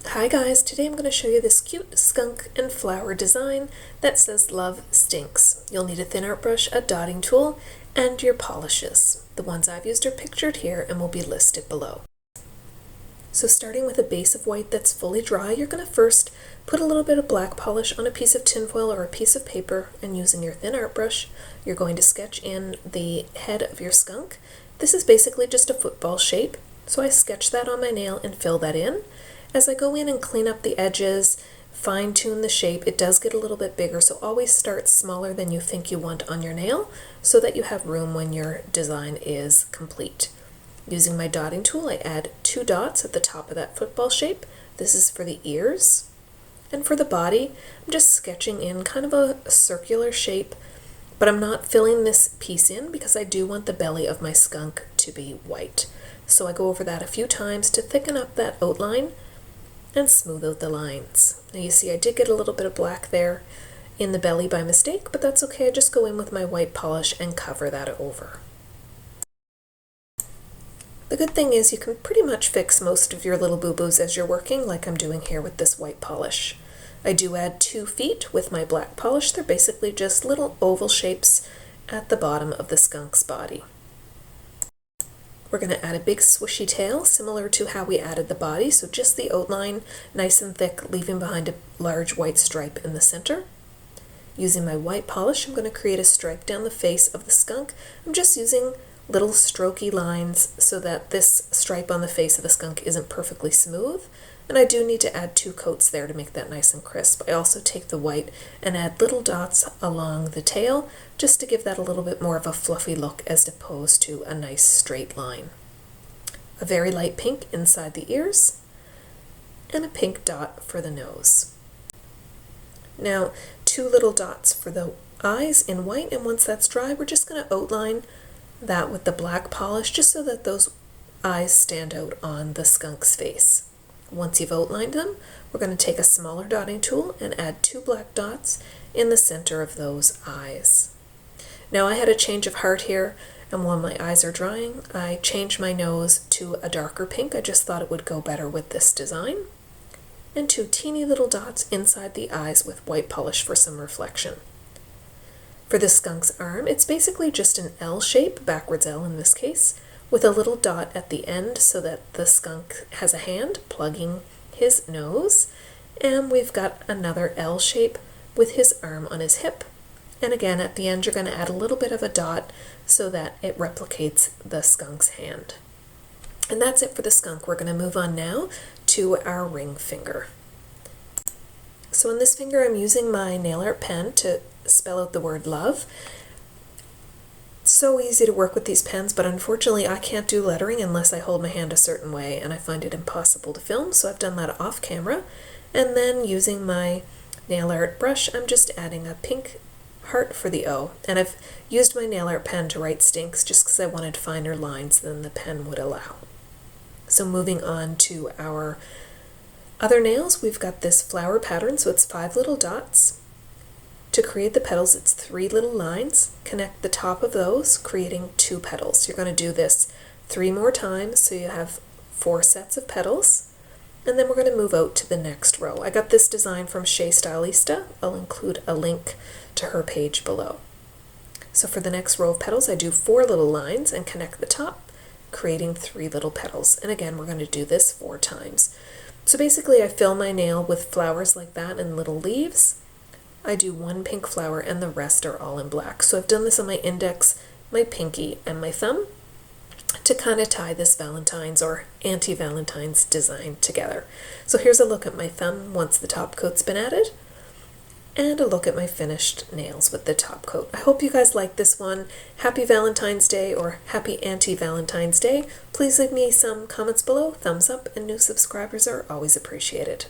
Hi guys, today I'm going to show you this cute skunk and flower design that says Love Stinks. You'll need a thin art brush, a dotting tool, and your polishes. The ones I've used are pictured here and will be listed below. So starting with a base of white that's fully dry, you're going to first put a little bit of black polish on a piece of tinfoil or a piece of paper, and using your thin art brush, you're going to sketch in the head of your skunk. This is basically just a football shape, so I sketch that on my nail and fill that in. As I go in and clean up the edges, fine-tune the shape, it does get a little bit bigger, so always start smaller than you think you want on your nail so that you have room when your design is complete. Using my dotting tool, I add 2 dots at the top of that football shape. This is for the ears. And for the body, I'm just sketching in kind of a circular shape, but I'm not filling this piece in because I do want the belly of my skunk to be white. So I go over that a few times to thicken up that outline and smooth out the lines. Now you see I did get a little bit of black there in the belly by mistake, but that's okay. I just go in with my white polish and cover that over. The good thing is you can pretty much fix most of your little boo-boos as you're working, like I'm doing here with this white polish. I do add 2 feet with my black polish. They're basically just little oval shapes at the bottom of the skunk's body. We're going to add a big swishy tail, similar to how we added the body, so just the outline, nice and thick, leaving behind a large white stripe in the center. Using my white polish, I'm going to create a stripe down the face of the skunk. I'm just using little strokey lines so that this stripe on the face of the skunk isn't perfectly smooth, and I do need to add 2 coats there to make that nice and crisp. I also take the white and add little dots along the tail just to give that a little bit more of a fluffy look as opposed to a nice straight line. A very light pink inside the ears and a pink dot for the nose. Now 2 little dots for the eyes in white, and once that's dry we're just going to outline that with the black polish just so that those eyes stand out on the skunk's face. Once you've outlined them, we're going to take a smaller dotting tool and add 2 black dots in the center of those eyes. Now I had a change of heart here, and while my eyes are drying, I changed my nose to a darker pink. I just thought it would go better with this design. And 2 teeny little dots inside the eyes with white polish for some reflection. For the skunk's arm, it's basically just an L shape, backwards L in this case, with a little dot at the end so that the skunk has a hand plugging his nose, and we've got another L shape with his arm on his hip. And again, at the end you're going to add a little bit of a dot so that it replicates the skunk's hand. And that's it for the skunk. We're going to move on now to our ring finger. So in this finger I'm using my nail art pen to spell out the word love. So easy to work with these pens, but unfortunately I can't do lettering unless I hold my hand a certain way, and I find it impossible to film, so I've done that off camera. And then using my nail art brush, I'm just adding a pink heart for the O, and I've used my nail art pen to write stinks just because I wanted finer lines than the pen would allow. So moving on to our other nails, we've got this flower pattern, so it's 5 little dots. To create the petals, it's 3 little lines. Connect the top of those, creating 2 petals. You're going to do this 3 more times, so you have 4 sets of petals. And then we're going to move out to the next row. I got this design from Shea Stylista. I'll include a link to her page below. So for the next row of petals, I do 4 little lines and connect the top, creating 3 little petals. And again, we're going to do this 4 times. So basically I fill my nail with flowers like that and little leaves. I do 1 pink flower and the rest are all in black. So I've done this on my index, my pinky, and my thumb to kind of tie this Valentine's or anti-Valentine's design together. So here's a look at my thumb once the top coat's been added, and a look at my finished nails with the top coat. I hope you guys like this one. Happy Valentine's Day or happy anti-Valentine's Day. Please leave me some comments below, thumbs up, and new subscribers are always appreciated.